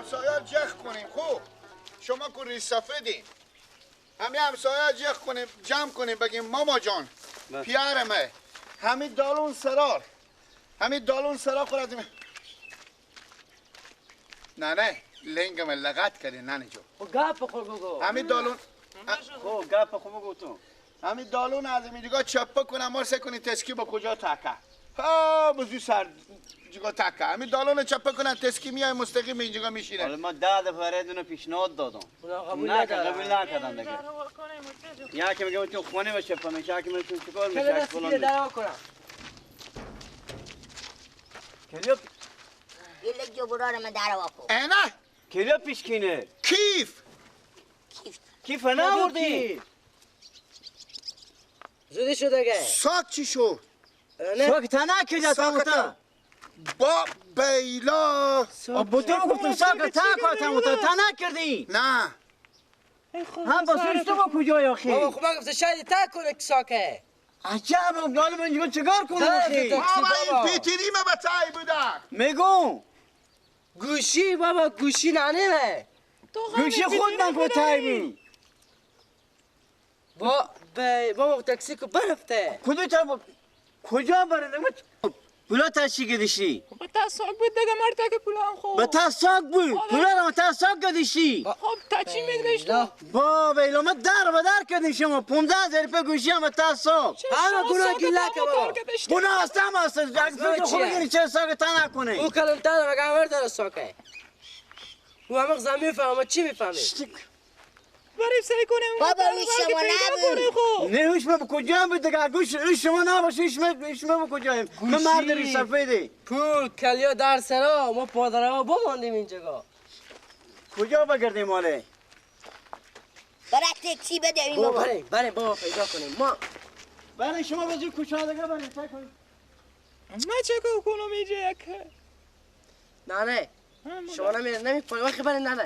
همسایه جخ کنیم. خوب شما که ریش سفیدین، همین همسایه جخ کنیم، جمع کنیم، بگیم ماما جان پیارمه همین دالون سرار خورد. نه لنگم لغت کردی ننه جو. گپ خود بگو. همین دالون خب گپ خود بگو تو. همین دالون از این دیگه چپه کنم مرسه کنی تسکی با کجا تکه ها بزی سر جگا تکه همین دالون چپه کنن تسکی میای مستقیم اینجا میشینه. حالا ما 10 دفعه ردونو پیشنهاد دادم. قبول نکردن دیگه. یا که میگم تو خونه بشه پمیشه یا که میگم چیکار میشه فلان درا کنم. کلیو یه جو برار من در واکو. نه کلیو پیشکینه. کیف نه وردی. زودی شده گه. ساک چی شد؟ ساک تنه کجا تا با بیلا بودو گفتم ساک تا تنه کردی. نه هم بسیش تو با کجای آخی؟ بابا خوب گفت شاید تا کنه که ساکه. عجب گالو من اینجا چیکار کنم آخی؟ بابا این پیتری ما بتایی بودن. میگم گوشی بابا گوشی نانه گوشی خود من بتایی بی. بابا تاکسی کو برفته. کجا برنده پولا تشی گدیشی؟ با تا ساک بود دیگه مرتا که پولان خوب با تا ساک بود پولا رو تا ساک گدیشی خب تا چی میگریش تو؟ با بیلو ما در و در کردیم شما 15,000 روپیه گوشی هم تا ساک همه گناه گیله که بابا گناه است هم است اگه فکر خوب گیری چه ساک تا نکنه او کلمتر مگه ور داره ساکه او همه زمین میفهمه چی میفهمی بریم سعی کنیم بابا این شما نبود. نه هوش ما به کجا هم بود دیگه گوش شما نباشه هوش ما به کجا هم من مرد ری سفیده پول کلیا در سرا ما پادرها بماندیم اینجا کجا بگردیم ماله برای تکسی بده این بابا بابا. بریم بابا پیدا کنیم ما برای شما بازی کشادگه برای چه کنیم ما چه کنم اینجا که نه شما نمیپانی وقتی بریم نه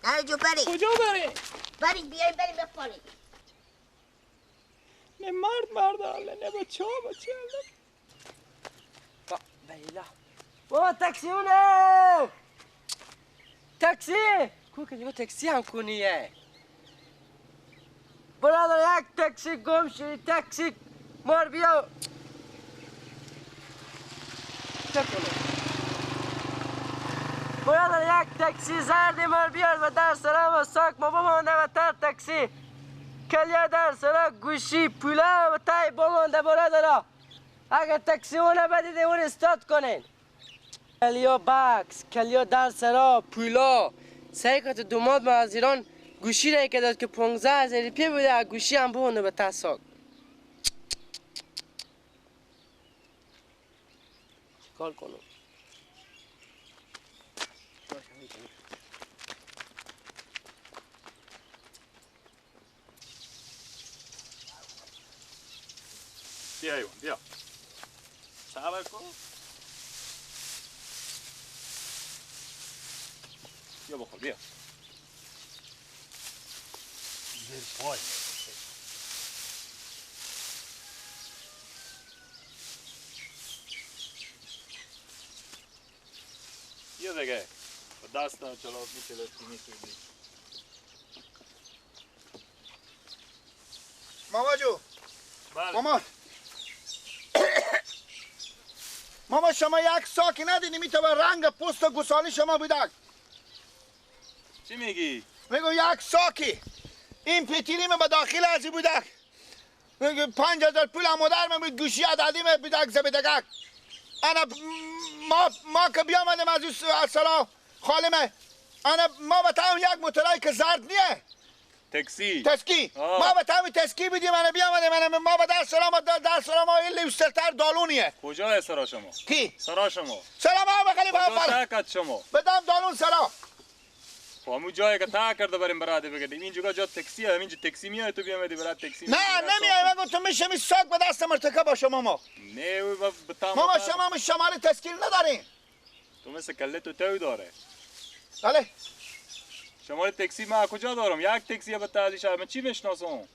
نه جو بری کجا بریم؟ بریم بپانی. نه مرد حاله نه بچه بیلا بابا تاکسی اونه تاکسی کو که دیگه تاکسی هم کنیه برادر یک تاکسی گم شدی تاکسی مار بیا چه کنه برادر یک تاکسی زردی مار بیار و در سرا و ساک ما بمانده و تا تاکسی کلیا در سرا گوشی پولا و تای بمانده برادر اگه تاکسی اونه بدیده اون استاد کنین کلیا بکس کلیا در سرا پولا سعی که تو دوماد ما از ایران گوشی رایی که داد که 15,000 روپیه بوده گوشی هم بمانده به تا ساک چیکار کنم بیا ایوان بیا صبر کن بیا بخور بیا زیر پای بیا دیگه با دست چلاف میشه میتونی ماما جو بله ماما شما یک ساکی ندینی میتونه رنگ پوست و گسالی شما بودک. چی میگی؟ میگو یک ساکی این پیتیری من به داخل ازی بودک. میگو 5,000 پول مادر من بود گوشی عددی من بودک زبیدگک. انا ما که بیامدیم از اصلا خالمه انا ما به تایم یک موتورای که زرد نیه تسکی ما به تایم تسکی بدیم انا بیامدیم ما به در سلام این لیوسترتر دالونیه. کجای سرا شما؟ کی؟ سرا شما سلام ها بخلی کجا تاکت شما؟ بدم دالون سرا همون جایی که تا کرده بریم براده بگردیم اینجا جا تکسی همینجا تکسی میاد تو بیامدی برات تکسی نه نمیای من گفتم میشه می ساک به دست مرتکب با شما ما نه ماما شما می شمال تسکیل ندارین تو مثل کله تو تاو داره بله شمال تکسی ما کجا دارم یک تکسی به تازی شهر من چی میشناسم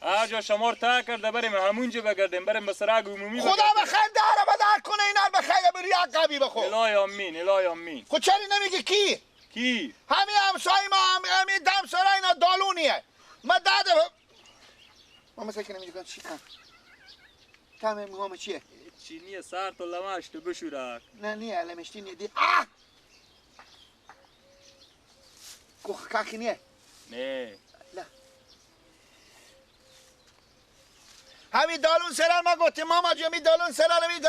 هر جا شمار تا کرده بریم همونجا بگردیم بریم به سراغ عمومی خدا بخیر داره بدر کنه اینا رو بخیر بری عقبی بخو. الهی آمین الهی آمین. خود چرا نمیگی کی؟ کی؟ همین همسایه ما همین دم سرا اینا دالونیه. ما داده ما مثلا که نمیگه چی کن؟ تمام میگم چیه؟ چینی سر تو لماش تو بشورک. نه نیه لمشتی نیه دی. آه! کوخ کاخی نیه؟ نه. لا. همین دالون سرال ما گفتیم ماما جو همین دالون سرال همین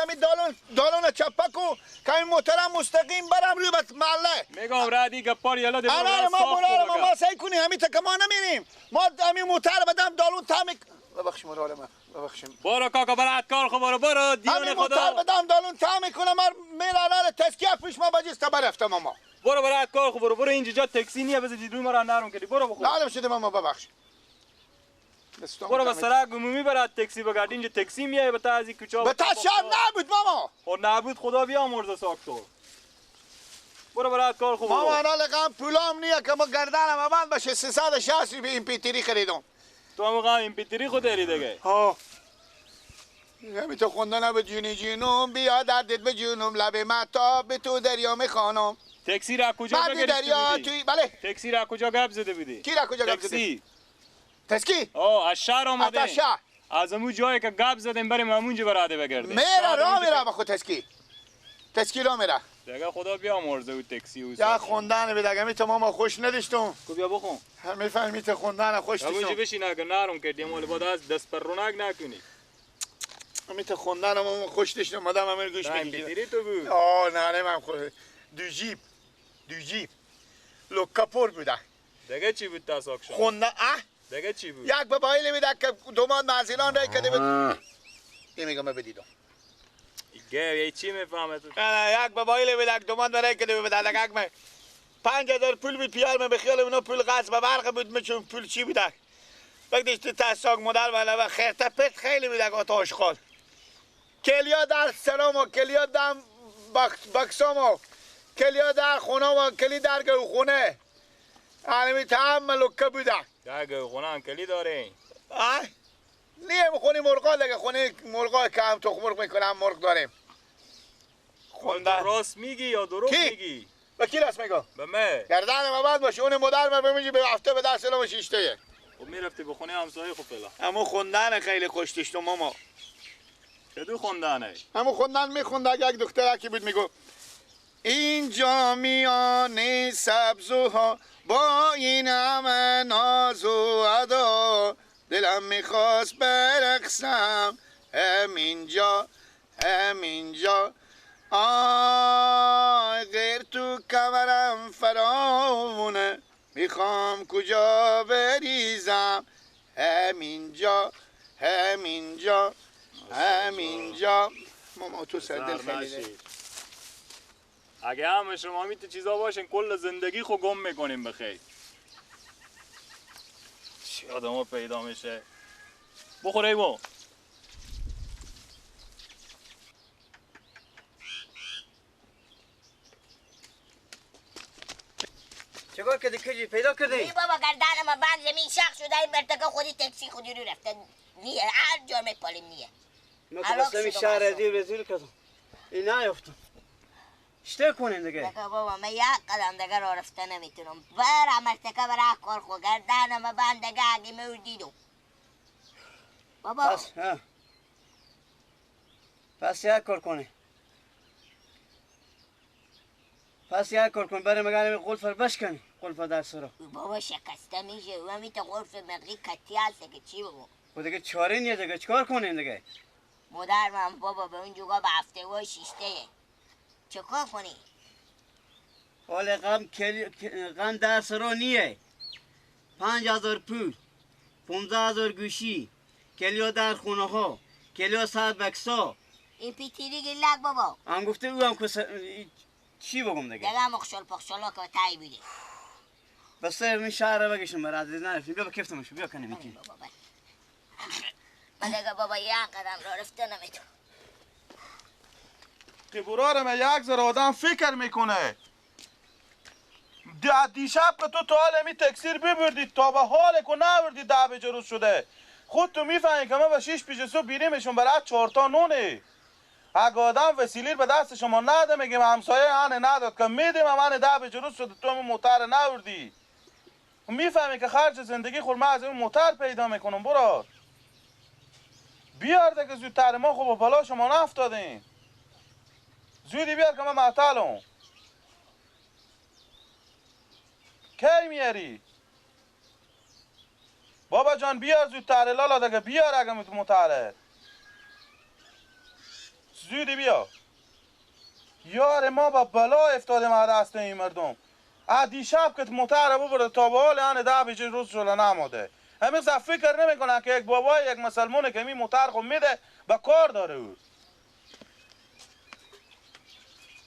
دالون چپکو که این محترم مستقیم برم روی بس محله. میگم رادی گپار یلا دیگه آره ما سعی کنیم همین تا که ما نمیریم. ما همین محتر بدم دالون تامیک. ببخشیم مرال ما ببخشیم. برو کاکا برات کار خو برو دیوانه همین محتر خدا. بدم دالون تامیک کنم میرانه تسکیه پیش ما بجیست برفتم ماما. برو برات کار خو برو اینجا جا تاکسی نیه بس جلو مرا نرم کردی برو بخور. لازم شده ماما ببخش. برو به سراغ عمومی برات تاکسی بگرد اینجا تاکسی میای به تازی کوچا. به تا شب نبود ماما. خود نبود خدا بیامرزه ساکتو. برو برات کار خوب. ماما انا لقام پولام نیه که ما گردنم بند بشه 360 به این پیتری خریدم. تو هم قام این پیتری خود داری دیگه. ها. همین تو خوندن به جونی جونم بیا دردت به جونم لب مهتاب به تو دریا میخوانم. تاکسی را کجا بعد دریا توی بله. تاکسی را کجا گپ زده بودی؟ کی را کجا گپ زده؟ تاکسی. تسکی؟ از شهر آمده. از شهر. از امو جایی که گپ زدیم بریم همونجا براده بگردیم. میره را میره بخو تسکی. تسکی را میره. دیگه خدا بیامرزه او تاکسی او. یا خوندن به دیگه می تو ماما خوش نداشتم. کو بیا بخون. میفهمی تو خوندن خوش همونجا داشتم. بشین اگه نرم کردیم ولی بعد از دست پر رونق نکنی. می تو خوندن ماما خوش داشتم مادام همین گوش نه میگیره. پیتری تو بود. نه من خود دو جیب لو کپور بوده. دیگه چی بود تا ساکشان؟ خوندن دیگه چی بود؟ یک بابایی میده که دومان معزیلان رای کده بود. یه میگم بدیدم. یه چی میفهمه تو؟ نه یک بابایی میده که دومان رای کده بود دادگاه من 5000 پول بود پیار من بخیال اونا پول قصد به برق بود میچون پول چی بوده وقتی تو تاساق مدل و خیرته پت خیلی بوده که آتاش خال کلیا در سلام و کلیا دم بکسام و کلیا در خونه و کلی در گو خونه علمی تمام لکه بوده دیگه خونه هم کلی داره نیه خونه مرغا دیگه خونه مرغا که هم تخم مرغ میکنه هم مرغ داریم خوندن راست میگی یا دروغ میگی؟ به کی راست میگم؟ به من گردن ما بند باشه اون مادر من بمیجی به هفته به در سلام شیشته خب میرفتی به خونه همسایه خب فعلا همون خوندن خیلی خوش داشتم ماما چطور خوندنه؟ همون خوندن میخوند یک دختره که بود میگو اینجا میان سبزوها با این همه ناز و ادا دلم میخواست برقصم همینجا غیر تو کمرم فرامونه میخوام کجا بریزم همینجا ماما تو سردل خیلی اگه همه شما میتو چیزا باشن کل زندگی خو گم میکنیم بخیر چی آدمو پیدا میشه بخور ایوان چیکار کردی کجی پیدا کردی؟ ای بابا گردن ما بند زمین شخ شده این مرتکه خودی تاکسی خودی رو رفته نیه هر جا میپالیم نیه ما که بسته می شهر رزیل کردم این نیفتم چطور کنیم دیگه؟ دیگه بابا من یک قدم دیگه را رفته نمیتونم برم مرتکه برای کار خود گردن ما بند دیگه اگه موردیدم بابا پس یک کار کنی برای مگه قلف رو بشکنی قلف در سرا بابا شکسته میشه و همی تا قرف مقی کتی هست که چی بابا و دیگه چاره نیه دیگه چکار کنیم دیگه مادر من بابا به اون جوگا به هفته و شیشته چکار کنی؟ حال غم در سرا نیه 5000 پول 15000 گوشی کلیا در خونه ها کلیا ساعت بکسا این پیتیری گلک بابا هم گفته او هم چی بگم دیگه؟ دیگه مخشل پخشلا که تایی بوده بس این شهر رو بگیشم برای عزیز نرفتیم بیا بکفتمشو بیا کنیم میکنیم من دیگه بابا یک قدم را رفته نمیتونم قبورا من یک ذره آدم فکر میکنه دیشب که تو تا حال می تکثیر ببردید تا به حال که نبردید ده به جروز شده خود تو میفهمی که ما به 6 پیش صبح بیریمشون برای 4 تا نونه. اگه آدم وسیلیر به دست شما نده میگیم همسایه آن نداد که میدیم من ده به جلوس شد تو همون موتر نوردی. میفهمی که خرج زندگی خود ما از این موتر پیدا میکنم. برو بیار دیگه زودتر، ما خب بالا شما نفتادیم. زودی بیار که من معطلم. کی میاری؟ بابا جان بیار زودتر لالا دیگه، بیار اگه موتره. زودی بیا. یار ما با بلا افتادیم از دست این مردم. دیشب که موتر ببرد تا به حال آن ده بیچه روز شده نماده. همین فکر نمیکنن که یک بابای یک مسلمونه که می موتر خود میده با کار داره او.